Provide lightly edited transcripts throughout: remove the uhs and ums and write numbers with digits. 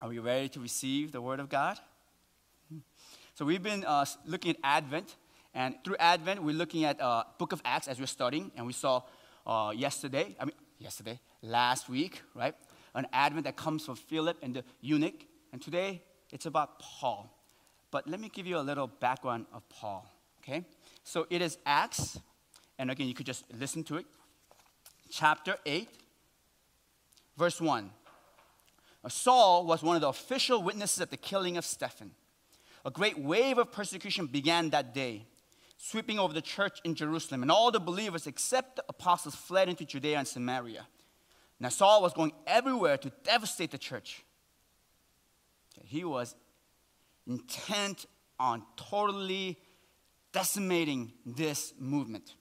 Are we ready to receive the Word of God? So we've been looking at Advent, and through Advent, we're looking at Book of Acts as we're studying, and we saw last week, right? An Advent that comes from Philip and the eunuch, and today it's about Paul. But let me give you a little background of Paul, okay? So it is Acts, and again, you could just listen to it. Chapter 8, verse 1. Saul was one of the official witnesses at the killing of Stephen. A great wave of persecution began that day, sweeping over the church in Jerusalem, and all the believers except the apostles fled into Judea and Samaria. Now Saul was going everywhere to devastate the church. He was intent on totally decimating this movement.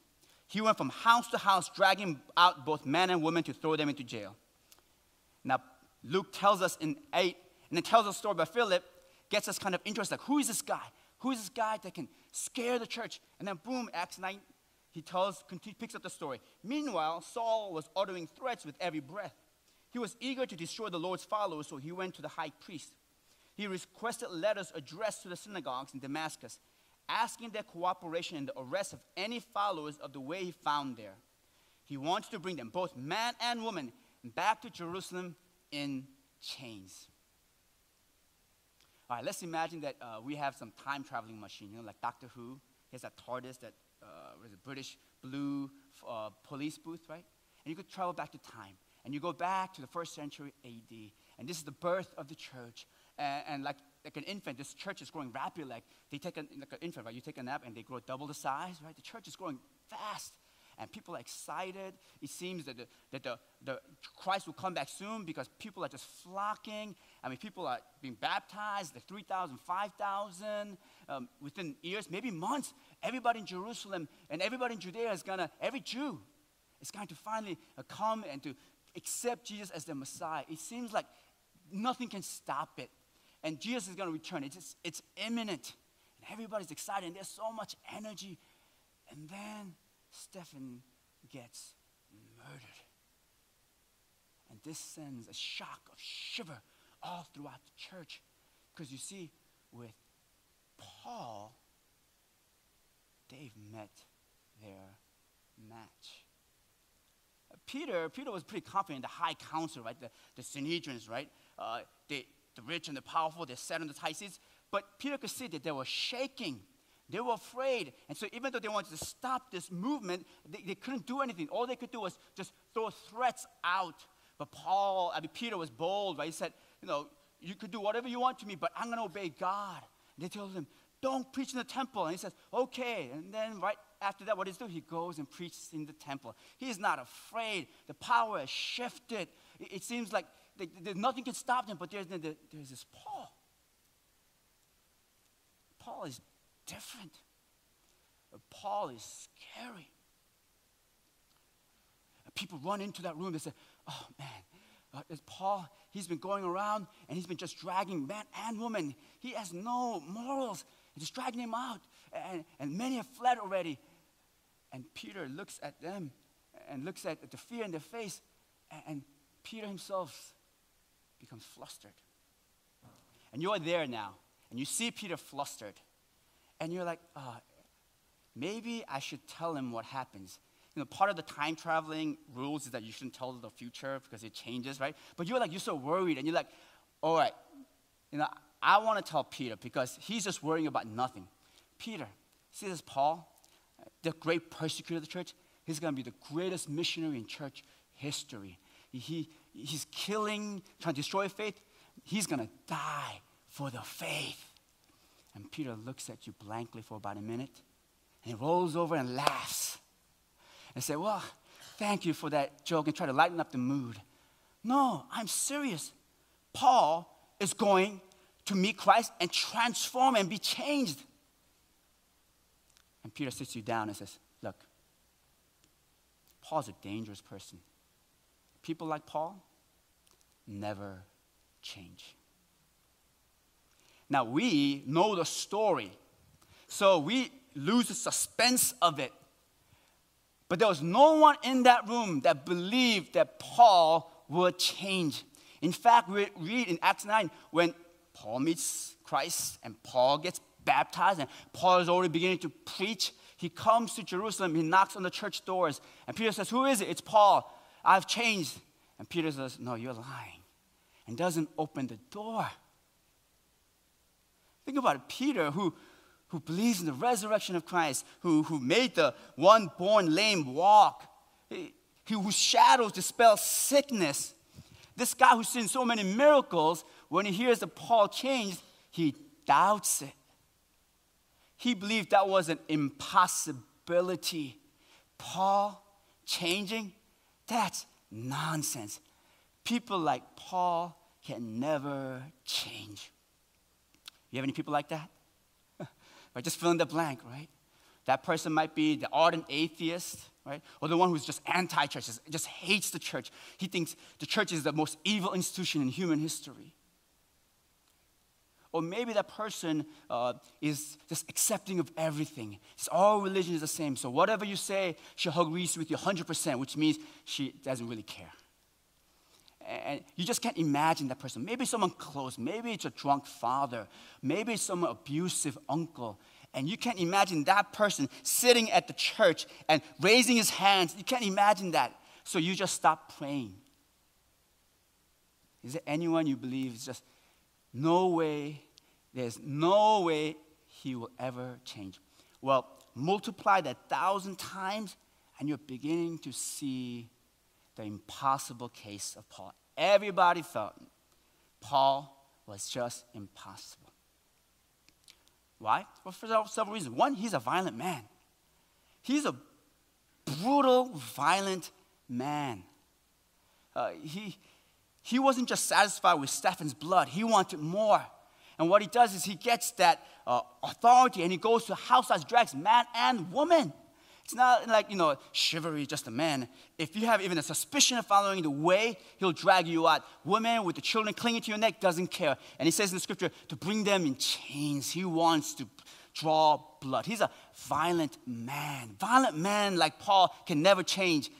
He went from house to house, dragging out both men and women to throw them into jail. Now, Luke tells us in 8, and then tells us a story about Philip, gets us kind of interested, like, who is this guy? Who is this guy that can scare the church? And then boom, Acts 9, he picks up the story. Meanwhile, Saul was uttering threats with every breath. He was eager to destroy the Lord's followers, so he went to the high priest. He requested letters addressed to the synagogues in Damascus, asking their cooperation in the arrest of any followers of the way he found there. He wanted to bring them, both man and woman, back to Jerusalem in chains. All right, let's imagine that we have some time-traveling machine, like Doctor Who. He has that TARDIS that was a British blue police booth, right? And you could travel back to time. And you go back to the 1st century A.D., and this is the birth of the church. And like an infant, this church is growing rapidly. Like an infant, right? You take a nap, and they grow double the size, right? The church is growing fast. And people are excited. It seems that the Christ will come back soon because people are just flocking. I mean, people are being baptized, like 3,000, 5,000 within years, maybe months. Everybody in Jerusalem and everybody in Judea every Jew is going to finally come and to accept Jesus as their Messiah. It seems like nothing can stop it. And Jesus is going to return. It's imminent. And everybody's excited, and there's so much energy. And then Stephen gets murdered. And this sends a shock, a shiver all throughout the church. Because you see, with Paul, they've met their match. Peter was pretty confident in the high council, right? The Sanhedrins, right? The rich and the powerful, they sat on the high seats. But Peter could see that they were shaking. They were afraid. And so even though they wanted to stop this movement, they couldn't do anything. All they could do was just throw threats out. But Peter was bold, right? He said, you could do whatever you want to me, but I'm going to obey God. And they told him, don't preach in the temple. And he says, okay. And then right after that, what does he do? He goes and preaches in the temple. He is not afraid. The power has shifted. It seems like nothing can stop them, but there's this Paul. Paul is different. Paul is scary. People run into that room. They say, oh, man, there's Paul. He's been going around, and he's been just dragging man and woman. He has no morals. He's just dragging them out, and many have fled already. And Peter looks at them and looks at the fear in their face, and Peter himself becomes flustered. And you're there now, and you see Peter flustered, and you're like, maybe I should tell him what happens. Part of the time traveling rules is that you shouldn't tell the future because it changes, right? But you're so worried, and you're like, all right, I want to tell Peter because he's just worrying about nothing. Peter, see this Paul, the great persecutor of the church? He's going to be the greatest missionary in church history. He's killing, trying to destroy faith. He's going to die for the faith. And Peter looks at you blankly for about a minute, and he rolls over and laughs and says, well, thank you for that joke, and try to lighten up the mood. No, I'm serious. Paul is going to meet Christ and transform and be changed. And Peter sits you down and says, look, Paul's a dangerous person. People like Paul never change. Now, we know the story, so we lose the suspense of it. But there was no one in that room that believed that Paul would change. In fact, we read in Acts 9 when Paul meets Christ and Paul gets baptized and Paul is already beginning to preach. He comes to Jerusalem, he knocks on the church doors, and Peter says, "Who is it?" "It's Paul. I've changed." And Peter says, "No, you're lying," and doesn't open the door. Think about it. Peter, who believes in the resurrection of Christ, who made the one born lame walk, whose shadows dispel sickness. This guy who's seen so many miracles, when he hears that Paul changed, he doubts it. He believed that was an impossibility. Paul changing? That's nonsense. People like Paul can never change. You have any people like that? Right, just fill in the blank, right? That person might be the ardent atheist, right? Or the one who's just anti-church, just hates the church. He thinks the church is the most evil institution in human history. Or maybe that person is just accepting of everything. It's all religion is the same. So whatever you say, she agrees with you 100%, which means she doesn't really care. And you just can't imagine that person. Maybe someone close. Maybe it's a drunk father. Maybe it's some abusive uncle. And you can't imagine that person sitting at the church and raising his hands. You can't imagine that. So you just stop praying. Is there anyone you believe is just no way, there's no way he will ever change? Well, multiply that 1,000 times and you're beginning to see the impossible case of Paul. Everybody felt Paul was just impossible. Why? Well, for several reasons. One, he's a violent man. He's a brutal, violent man. He wasn't just satisfied with Stephen's blood. He wanted more. And what he does is he gets that authority and he goes to house that drags man and woman. It's not like, chivalry, just a man. If you have even a suspicion of following the way, he'll drag you out. Women with the children clinging to your neck doesn't care. And he says in the scripture to bring them in chains. He wants to draw blood. He's a violent man. Violent man like Paul can never change.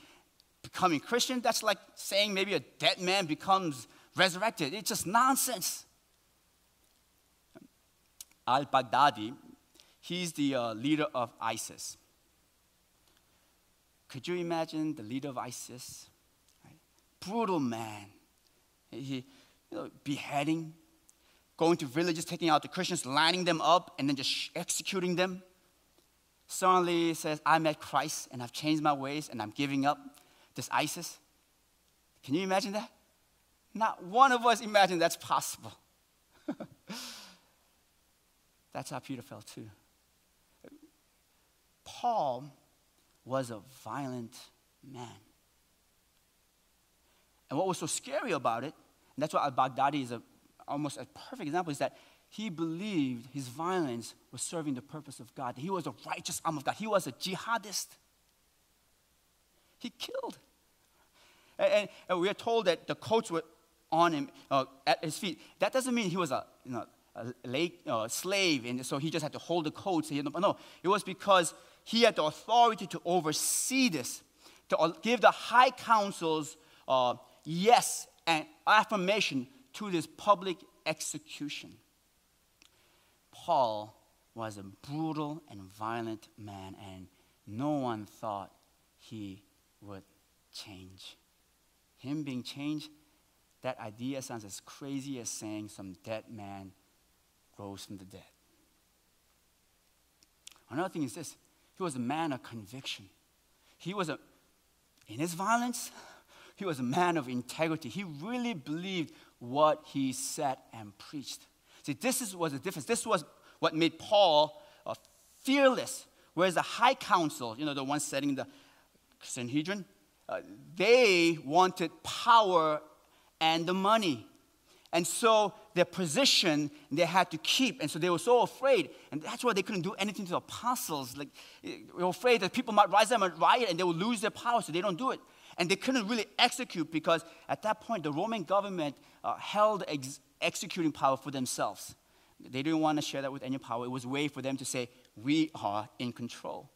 Becoming Christian, that's like saying maybe a dead man becomes resurrected. It's just nonsense. Al-Baghdadi, he's the leader of ISIS. Could you imagine the leader of ISIS? Right? Brutal man. He beheading, going to villages, taking out the Christians, lining them up, and then just executing them. Suddenly he says, "I met Christ, and I've changed my ways, and I'm giving up this ISIS." Can you imagine that? Not one of us imagined that's possible. That's how Peter felt too. Paul was a violent man. And what was so scary about it, and that's why al-Baghdadi is almost a perfect example, is that he believed his violence was serving the purpose of God. He was a righteous arm of God. He was a jihadist. He killed. And we are told that the coats were on him, at his feet. That doesn't mean he was a slave, and so he just had to hold the coats. No, it was because he had the authority to oversee this, to give the high councils yes and affirmation to this public execution. Paul was a brutal and violent man, and no one thought he would change. Him being changed, that idea sounds as crazy as saying some dead man rose from the dead. Another thing is this. He was a man of conviction. In his violence, he was a man of integrity. He really believed what he said and preached. See, was the difference. This was what made Paul fearless. Whereas the high council, the ones setting the Sanhedrin, they wanted power and the money. And so their position they had to keep. And so they were so afraid. And that's why they couldn't do anything to the apostles. Like, they were afraid that people might rise up and riot and they would lose their power, so they don't do it. And they couldn't really execute because at that point the Roman government held executing power for themselves. They didn't want to share that with any power. It was a way for them to say, we are in control.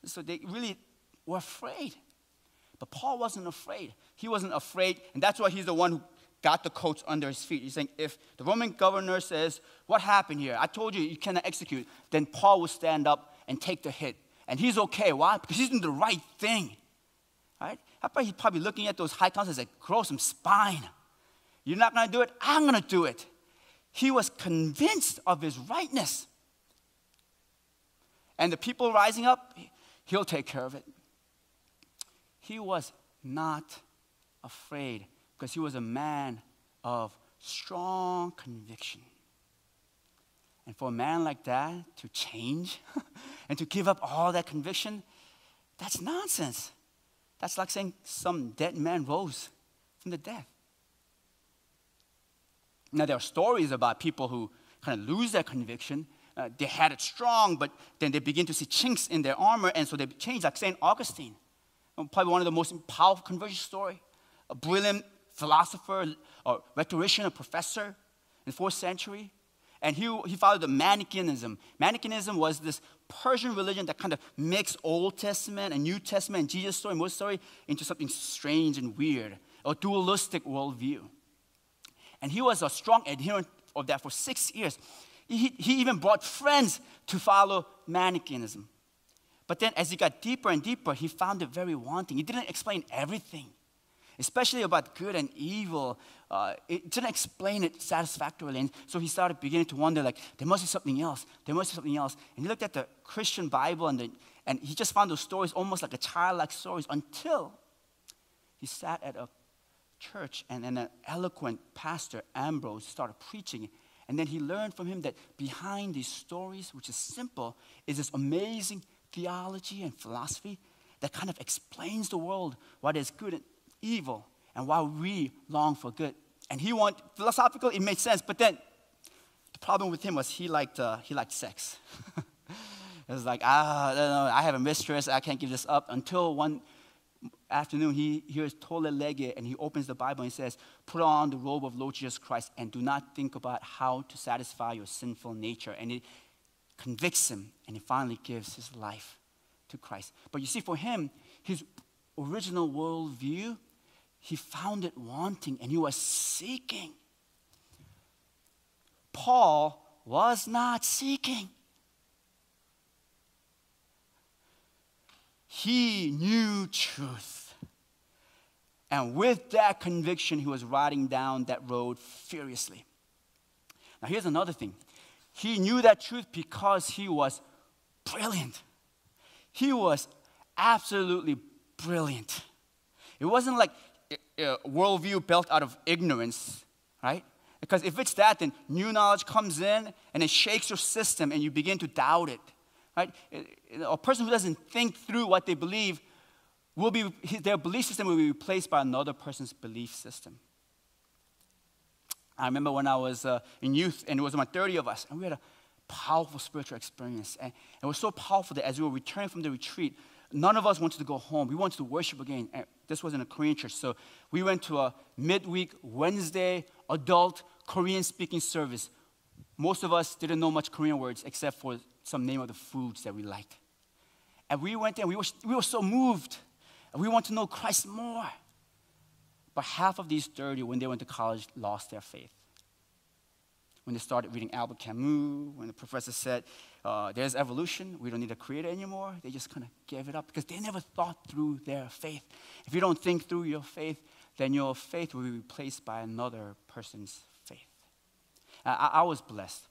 So they really were afraid. But Paul wasn't afraid. He wasn't afraid, and that's why he's the one who got the coats under his feet. He's saying, if the Roman governor says, what happened here? I told you you cannot execute. Then Paul will stand up and take the hit. And he's okay. Why? Because he's doing the right thing. Right? He's probably looking at those high councils like, grow some spine. You're not going to do it? I'm going to do it. He was convinced of his rightness. And the people rising up, he'll take care of it. He was not afraid because he was a man of strong conviction. And for a man like that to change and to give up all that conviction, that's nonsense. That's like saying some dead man rose from the dead. Now, there are stories about people who kind of lose their conviction. They had it strong, but then they begin to see chinks in their armor, and so they change, like St. Augustine. Probably one of the most powerful conversion stories. A brilliant philosopher, a rhetorician, a professor in the 4th century. And he followed the Manichaeism. Manichaeism was this Persian religion that kind of mixed Old Testament and New Testament and Jesus' story, Moses' story, into something strange and weird, a dualistic worldview. And he was a strong adherent of that for 6 years. He even brought friends to follow Manichaeism. But then as he got deeper and deeper, he found it very wanting. He didn't explain everything, especially about good and evil. It didn't explain it satisfactorily. And so he started beginning to wonder, like, there must be something else. There must be something else. And he looked at the Christian Bible, and he just found those stories almost like a childlike stories until he sat at a church and an eloquent pastor, Ambrose, started preaching. And then he learned from him that behind these stories, which is simple, is this amazing theology and philosophy that kind of explains the world, what is good and evil, and why we long for good. And philosophical, it made sense, but then the problem with him was he liked sex. It was like, I have a mistress, I can't give this up, until one afternoon, he hears Tolle Lege, and he opens the Bible and he says, put on the robe of Lord Jesus Christ and do not think about how to satisfy your sinful nature. And it convicts him, and he finally gives his life to Christ. But you see, for him, his original worldview, he found it wanting, and he was seeking. Paul was not seeking. He knew truth. And with that conviction, he was riding down that road furiously. Now, here's another thing. He knew that truth because he was brilliant. He was absolutely brilliant. It wasn't like a worldview built out of ignorance, right? Because if it's that, then new knowledge comes in and it shakes your system and you begin to doubt it. Right? A person who doesn't think through what they believe their belief system will be replaced by another person's belief system. I remember when I was in youth, and it was about 30 of us, and we had a powerful spiritual experience. And it was so powerful that as we were returning from the retreat, none of us wanted to go home. We wanted to worship again. And this was in a Korean church, so we went to a midweek Wednesday adult Korean-speaking service. Most of us didn't know much Korean words except for some name of the foods that we liked. And we went there, and we were so moved. And we want to know Christ more. But half of these 30, when they went to college, lost their faith. When they started reading Albert Camus, when the professor said, there's evolution, we don't need a creator anymore, they just kind of gave it up because they never thought through their faith. If you don't think through your faith, then your faith will be replaced by another person's faith. I was blessed.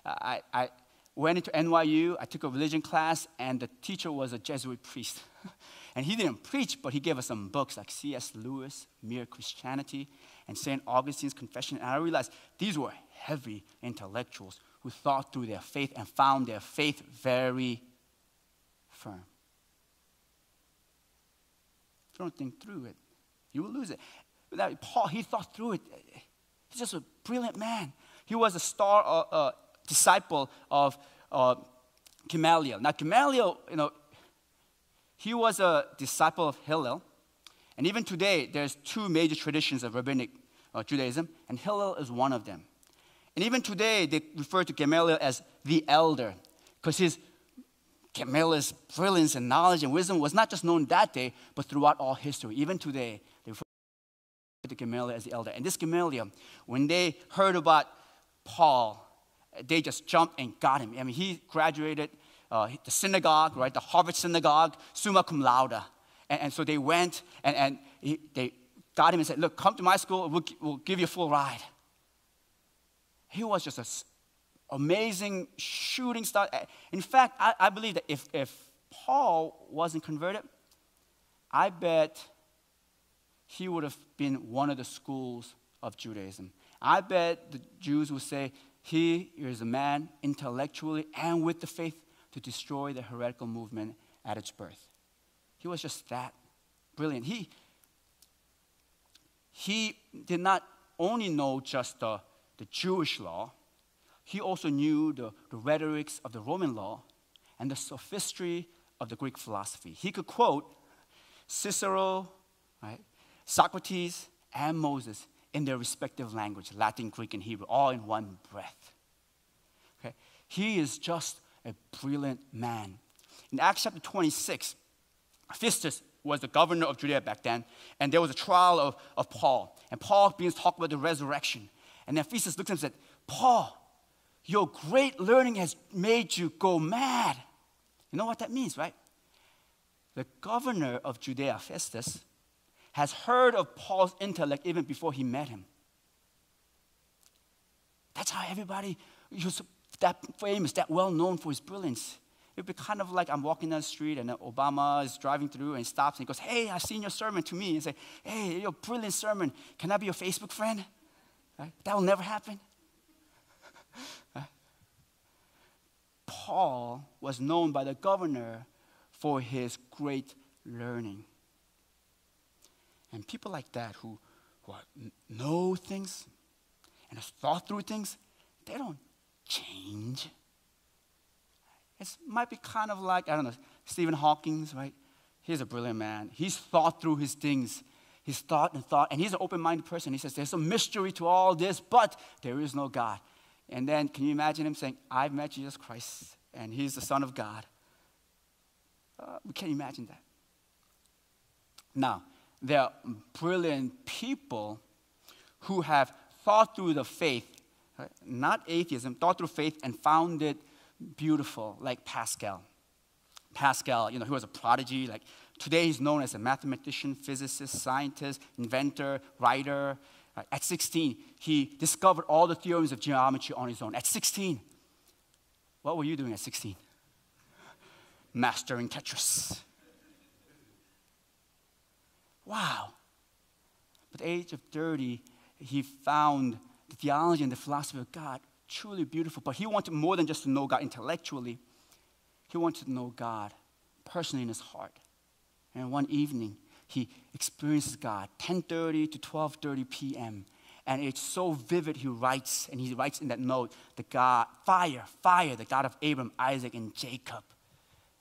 I went into NYU, I took a religion class, and the teacher was a Jesuit priest. And he didn't preach, but he gave us some books like C.S. Lewis, Mere Christianity, and St. Augustine's Confession. And I realized these were heavy intellectuals who thought through their faith and found their faith very firm. If you don't think through it, you will lose it. Now, Paul, he thought through it. He's just a brilliant man. He was a star disciple of Gamaliel. Now, Gamaliel, he was a disciple of Hillel. And even today, there's two major traditions of rabbinic Judaism, and Hillel is one of them. And even today, they refer to Gamaliel as the elder, because Gamaliel's brilliance and knowledge and wisdom was not just known that day, but throughout all history. Even today, they refer to to Gamaliel as the elder. And this Gamaliel, when they heard about Paul, they just jumped and got him. I mean, he graduated the synagogue, right, the Harvard synagogue, summa cum laude. And so they went and they got him and said, look, come to my school, we'll give you a full ride. He was just an amazing shooting star. In fact, I believe that if Paul wasn't converted, I bet he would have been one of the schools of Judaism. I bet the Jews would say, he is a man intellectually and with the faith to destroy the heretical movement at its birth. He was just that brilliant. He did not only know just the Jewish law, he also knew the rhetorics of the Roman law and the sophistry of the Greek philosophy. He could quote Cicero, right, Socrates, and Moses in their respective language, Latin, Greek, and Hebrew, all in one breath. Okay? He is just a brilliant man. In Acts chapter 26, Festus was the governor of Judea back then, and there was a trial of Paul. And Paul begins to talk about the resurrection. And then Festus looked at him and said, Paul, your great learning has made you go mad. You know what that means, right? The governor of Judea, Festus, has heard of Paul's intellect even before he met him. That's how everybody, he was that famous, that well-known for his brilliance. It would be kind of like I'm walking down the street and Obama is driving through and he stops and he goes, hey, I've seen your sermon to me. And say, hey, your brilliant sermon. Can I be your Facebook friend? Right? That will never happen. Paul was known by the governor for his great learning. And people like that who know things and have thought through things, they don't change. It might be kind of like, I don't know, Stephen Hawking, right? He's a brilliant man. He's thought through his things. He's thought, and he's an open-minded person. He says, there's a mystery to all this, but there is no God. And then, can you imagine him saying, I've met Jesus Christ, and he's the Son of God? We can't imagine that. Now, there are brilliant people who have thought through the faith, right? Not atheism, thought through faith and found it beautiful, like Pascal. Pascal, he was a prodigy. Like today, he's known as a mathematician, physicist, scientist, inventor, writer. At 16, he discovered all the theorems of geometry on his own. At 16, what were you doing at 16? Mastering Tetris. Wow. At the age of 30, he found the theology and the philosophy of God truly beautiful. But he wanted more than just to know God intellectually. He wanted to know God personally in his heart. And one evening, he experiences God, 10:30 to 12:30 p.m. And it's so vivid, he writes in that note, the God, fire, the God of Abraham, Isaac, and Jacob.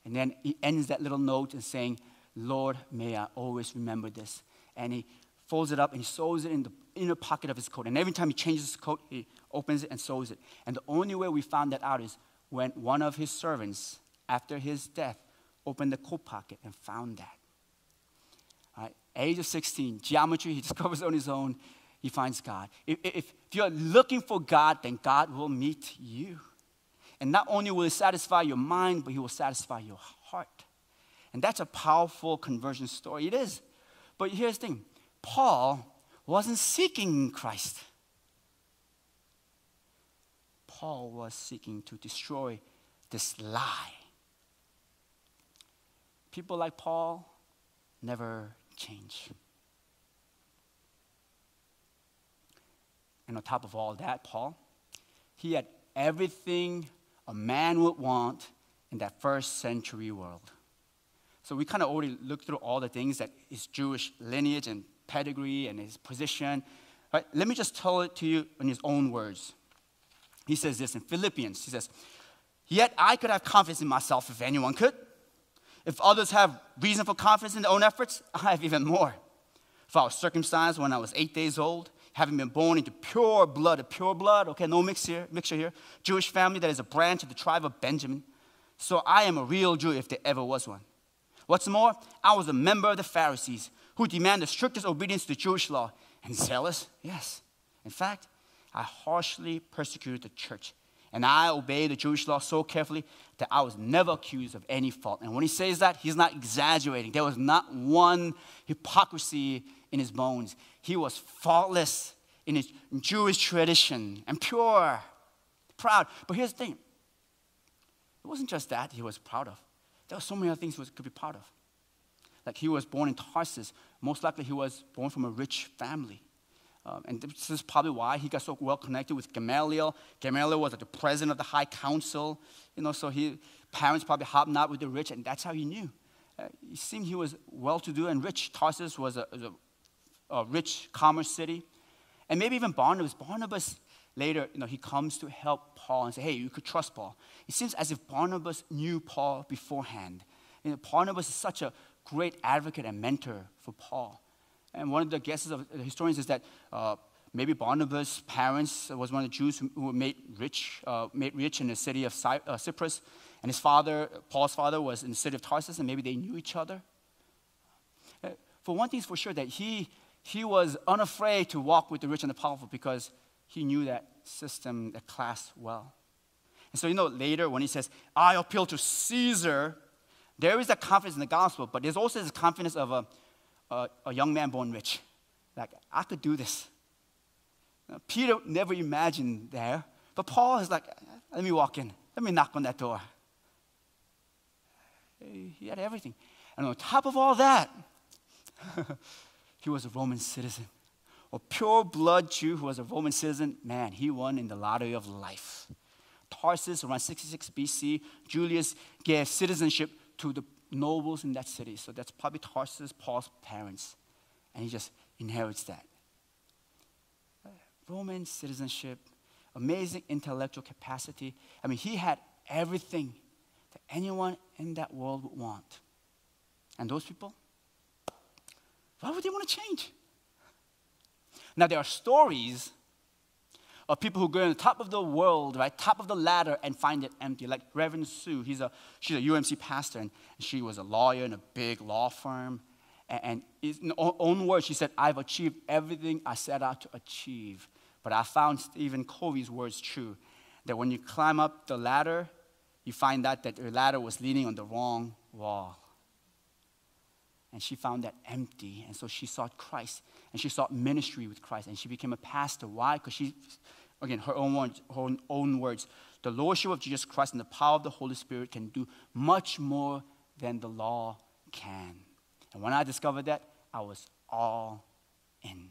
And then he ends that little note and saying, Lord, may I always remember this. And he folds it up and he sews it in the inner pocket of his coat. And every time he changes his coat, he opens it and sews it. And the only way we found that out is when one of his servants, after his death, opened the coat pocket and found that. Right? Age of 16, geometry, he discovers on his own, he finds God. If you're looking for God, then God will meet you. And not only will he satisfy your mind, but he will satisfy your heart. And that's a powerful conversion story. It is. But here's the thing. Paul wasn't seeking Christ. Paul was seeking to destroy this lie. People like Paul never change. And on top of all that, Paul, he had everything a man would want in that first century world. So we kind of already looked through all the things that his Jewish lineage and pedigree and his position. Right? Let me just tell it to you in his own words. He says this in Philippians. He says, yet I could have confidence in myself if anyone could. If others have reason for confidence in their own efforts, I have even more. For I was circumcised when I was 8 days old, having been born into pure blood, okay, no mixture here, Jewish family that is a branch of the tribe of Benjamin. So I am a real Jew if there ever was one. What's more, I was a member of the Pharisees who demand the strictest obedience to the Jewish law. And zealous? Yes. In fact, I harshly persecuted the church. And I obeyed the Jewish law so carefully that I was never accused of any fault. And when he says that, he's not exaggerating. There was not one hypocrisy in his bones. He was faultless in his Jewish tradition and pure, proud. But here's the thing. It wasn't just that he was proud of. There were so many other things he could be proud of. Like he was born in Tarsus. Most likely he was born from a rich family. And this is probably why he got so well connected with Gamaliel. Gamaliel was the president of the high council. So his parents probably hobnobbed with the rich, and that's how he knew. It seemed he was well-to-do and rich. Tarsus was a rich commerce city. And maybe even Barnabas. Barnabas later, he comes to help Paul and say, hey, you could trust Paul. It seems as if Barnabas knew Paul beforehand. Barnabas is such a great advocate and mentor for Paul. And one of the guesses of the historians is that maybe Barnabas' parents was one of the Jews who were made rich in the city of Cyprus. And his father, Paul's father, was in the city of Tarsus, and maybe they knew each other. For one thing is for sure that he was unafraid to walk with the rich and the powerful because he knew that system, that class well. And so, later when he says, I appeal to Caesar, there is that confidence in the gospel, but there's also this confidence of a young man born rich. Like, I could do this. Now, Peter never imagined there, but Paul is like, let me walk in. Let me knock on that door. He had everything. And on top of all that, he was a Roman citizen. A pure blood Jew who was a Roman citizen. Man, he won in the lottery of life. Tarsus, around 66 BC, Julius gave citizenship to the nobles in that city. So that's probably Tarsus, Paul's parents. And he just inherits that. Roman citizenship, amazing intellectual capacity. I mean, he had everything that anyone in that world would want. And those people, why would they want to change? Now, there are stories of people who go on the top of the world, right, top of the ladder, and find it empty. Like Reverend Sue, she's a UMC pastor, and she was a lawyer in a big law firm. And in her own words, she said, I've achieved everything I set out to achieve. But I found Stephen Covey's words true, that when you climb up the ladder, you find out that the ladder was leaning on the wrong wall. And she found that empty, and so she sought Christ, and she sought ministry with Christ, and she became a pastor. Why? Because she, again, her own words, the lordship of Jesus Christ and the power of the Holy Spirit can do much more than the law can. And when I discovered that, I was all in.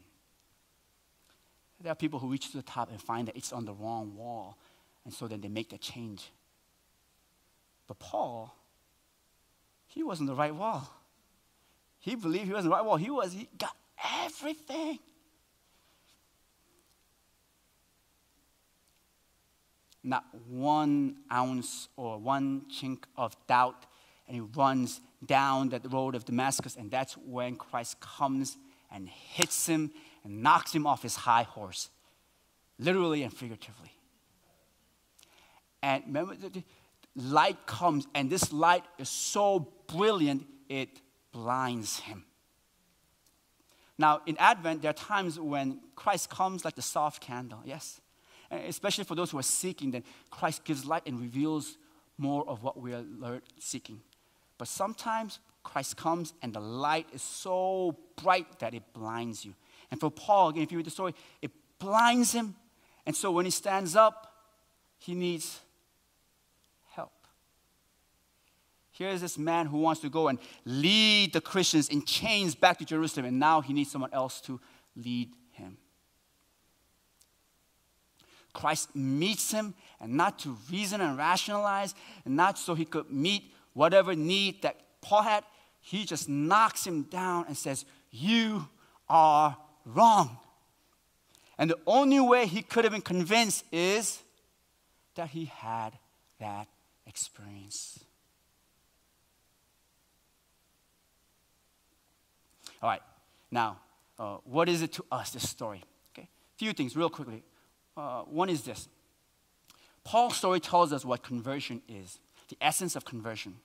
There are people who reach to the top and find that it's on the wrong wall, and so then they make that change. But Paul, he was on the right wall. He believed he was on the right wall. He got everything. Not 1 ounce or 1 chink of doubt, and he runs down that road of Damascus, and that's when Christ comes and hits him and knocks him off his high horse, literally and figuratively. And remember, the light comes, and this light is so brilliant, it blinds him. Now, in Advent, there are times when Christ comes like the soft candle, yes? And especially for those who are seeking, then Christ gives light and reveals more of what we are seeking. But sometimes Christ comes and the light is so bright that it blinds you. And for Paul, again, if you read the story, it blinds him. And so when he stands up, he needs help. Here's this man who wants to go and lead the Christians in chains back to Jerusalem, and now he needs someone else to lead him. Christ meets him, and not to reason and rationalize, and not so he could meet whatever need that Paul had. He just knocks him down and says, you are wrong. And the only way he could have been convinced is that he had that experience. All right, now, what is it to us, this story? Okay, a few things real quickly. One is this. Paul's story tells us what conversion is, the essence of conversion.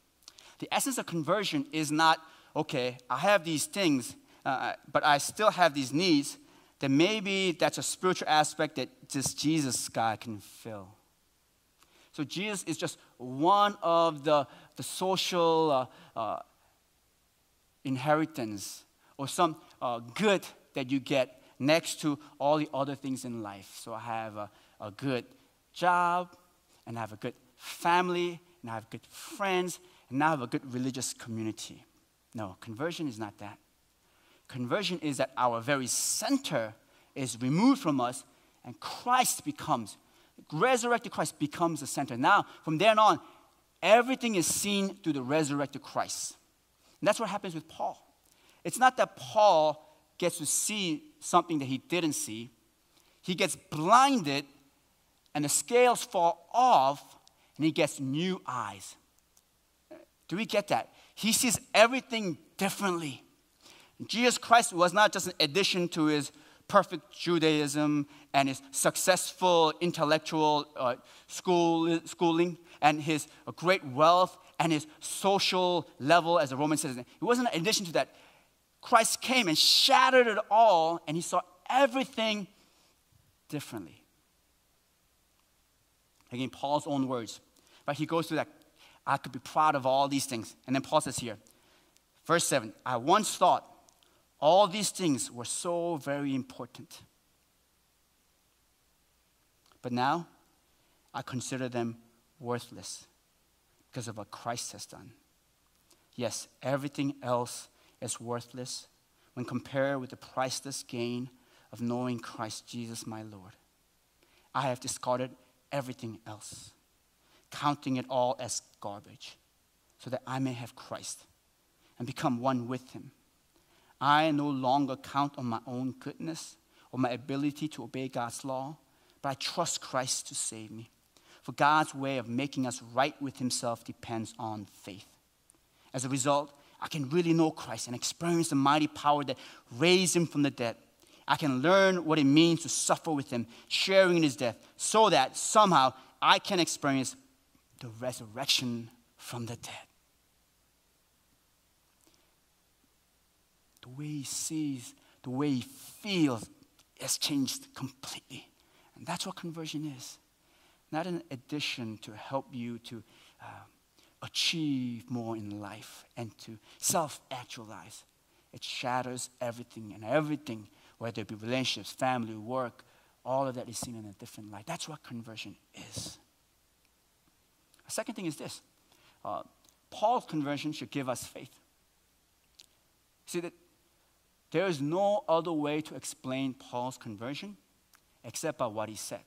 The essence of conversion is not, okay, I have these things, but I still have these needs. then maybe that's a spiritual aspect that just Jesus, God, can fill. So Jesus is just one of the social inheritance or some good that you get next to all the other things in life. So I have a good job, and I have a good family, and I have good friends, and now I have a good religious community. No, conversion is not that. Conversion is that our very center is removed from us, and Christ becomes, resurrected Christ becomes the center. Now, from then on, everything is seen through the resurrected Christ. And that's what happens with Paul. It's not that Paul gets to see something that he didn't see. He gets blinded, and the scales fall off, and he gets new eyes. Do we get that? He sees everything differently. Jesus Christ was not just an addition to his perfect Judaism and his successful intellectual schooling and his great wealth and his social level as a Roman citizen. It wasn't an addition to that. Christ came and shattered it all, and he saw everything differently. Again, Paul's own words. But he goes through that, I could be proud of all these things. And then Paul says here, verse 7, I once thought all these things were so very important. But now, I consider them worthless because of what Christ has done. Yes, everything else is worthless when compared with the priceless gain of knowing Christ Jesus my Lord. I have discarded everything else, counting it all as garbage, so that I may have Christ and become one with him. I no longer count on my own goodness or my ability to obey God's law, but I trust Christ to save me. For God's way of making us right with himself depends on faith. As a result, I can really know Christ and experience the mighty power that raised him from the dead. I can learn what it means to suffer with him, sharing in his death, so that somehow I can experience the resurrection from the dead. The way he sees, the way he feels has changed completely. And that's what conversion is. Not an addition to help you to achieve more in life and to self-actualize. It shatters everything, and everything, whether it be relationships, family, work, all of that is seen in a different light. That's what conversion is. The second thing is this. Paul's conversion should give us faith. See, that there is no other way to explain Paul's conversion except by what he said.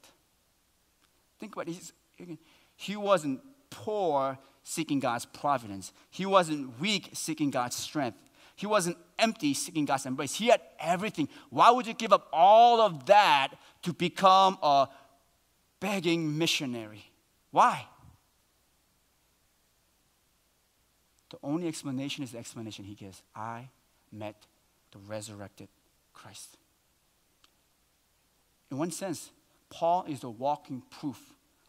Think about it. He wasn't poor seeking God's providence. He wasn't weak seeking God's strength. He wasn't empty seeking God's embrace. He had everything. Why would you give up all of that to become a begging missionary? Why? The only explanation is the explanation he gives. I met the resurrected Christ. In one sense, Paul is the walking proof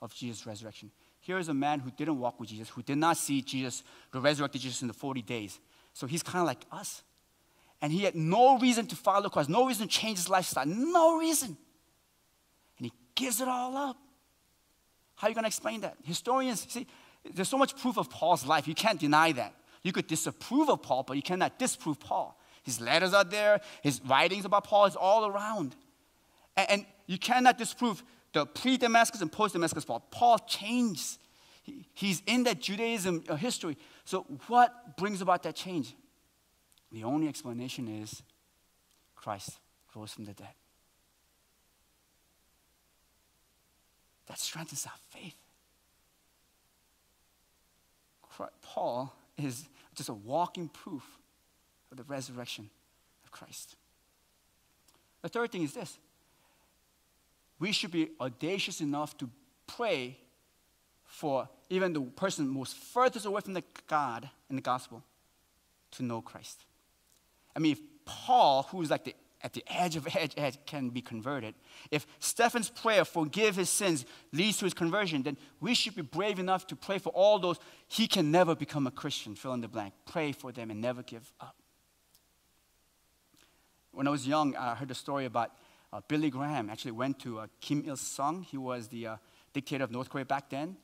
of Jesus' resurrection. Here is a man who didn't walk with Jesus, who did not see Jesus, the resurrected Jesus, in the 40 days. So he's kind of like us. And he had no reason to follow Christ, no reason to change his lifestyle, no reason. And he gives it all up. How are you going to explain that? Historians, see, there's so much proof of Paul's life. You can't deny that. You could disapprove of Paul, but you cannot disprove Paul. His letters are there. His writings about Paul is all around. And you cannot disprove the pre-Damascus and post-Damascus Paul. Paul changed. He's in that Judaism history. So what brings about that change? The only explanation is Christ rose from the dead. That strengthens our faith. Paul is just a walking proof of the resurrection of Christ. The third thing is this. We should be audacious enough to pray for even the person most furthest away from the God in the gospel to know Christ. I mean, if Paul, who's like at the edge of edge, can be converted, if Stephen's prayer, forgive his sins, leads to his conversion, then we should be brave enough to pray for all those he can never become a Christian, fill in the blank. Pray for them and never give up. When I was young, I heard a story about Billy Graham actually went to Kim Il-sung. He was the dictator of North Korea back then.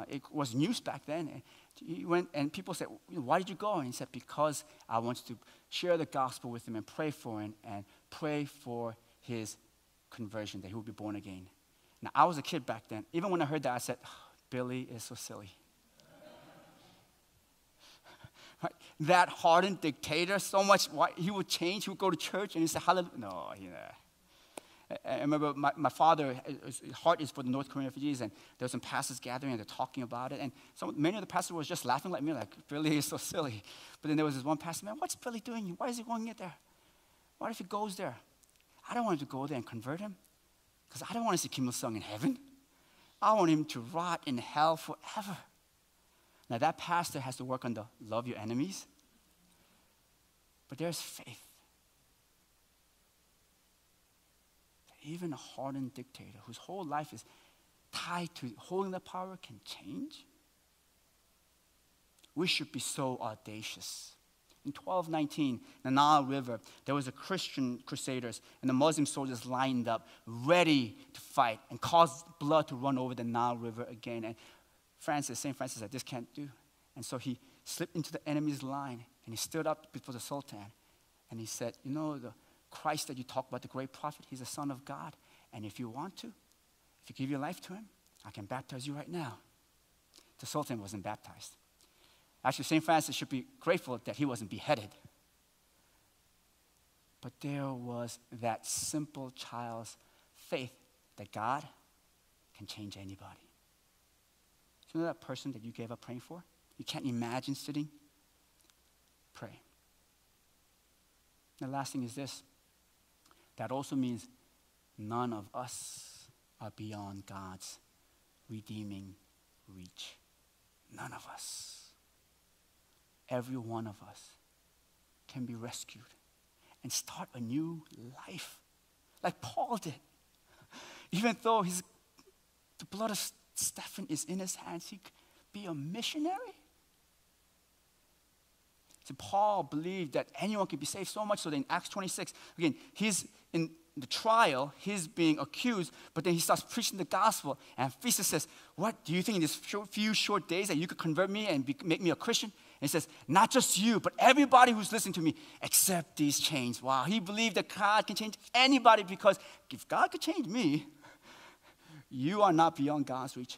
It was news back then. And he went, and people said, why did you go? And he said, because I wanted to share the gospel with him and pray for him and pray for his conversion, that he would be born again. Now, I was a kid back then. Even when I heard that, I said, Billy is so silly. Right? That hardened dictator, so much, why, he would change, he would go to church and he said, hallelujah. No, I remember my father, his heart is for the North Korean refugees, and there were some pastors gathering and they're talking about it. And many of the pastors was just laughing like me, like, Billy is so silly. But then there was this one pastor, man, what's Billy doing? Why is he going in there? What if he goes there? I don't want him to go there and convert him, because I don't want to see Kim Il-sung in heaven. I want him to rot in hell forever. Now that pastor has to work on the love your enemies. But there's faith. Even a hardened dictator whose whole life is tied to holding the power can change. We should be so audacious. In 1219, the Nile River, there was a Christian crusaders, and the Muslim soldiers lined up, ready to fight and cause blood to run over the Nile River again. And St. Francis said, this can't do. And so he slipped into the enemy's line, and he stood up before the Sultan, and he said, you know, the Christ that you talk about, the great prophet, he's the Son of God. And if you want to, if you give your life to him, I can baptize you right now. The Sultan wasn't baptized. Actually, St. Francis should be grateful that he wasn't beheaded. But there was that simple child's faith that God can change anybody. So you know that person that you gave up praying for? You can't imagine sitting? Pray. The last thing is this. That also means none of us are beyond God's redeeming reach. None of us. Every one of us can be rescued and start a new life, like Paul did. Even though the blood of Stephen is in his hands, he could be a missionary. So Paul believed that anyone could be saved, so much so that in Acts 26, again, he's in the trial, he's being accused, but then he starts preaching the gospel. And Festus says, what, do you think in these few short days that you could convert me and make me a Christian? And he says, not just you, but everybody who's listening to me, accept these chains. Wow, he believed that God can change anybody, because if God could change me, you are not beyond God's reach.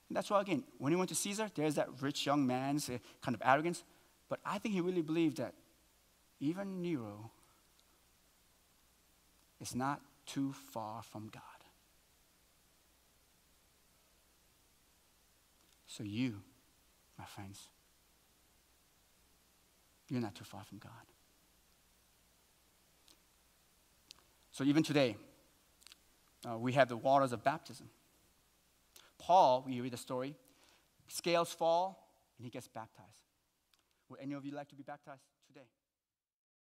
And that's why, again, when he went to Caesar, there's that rich young man's kind of arrogance. But I think he really believed that even Nero is not too far from God. So you, my friends, you're not too far from God. So even today, we have the waters of baptism. Paul, we read the story, scales fall, and he gets baptized. Would any of you like to be baptized today?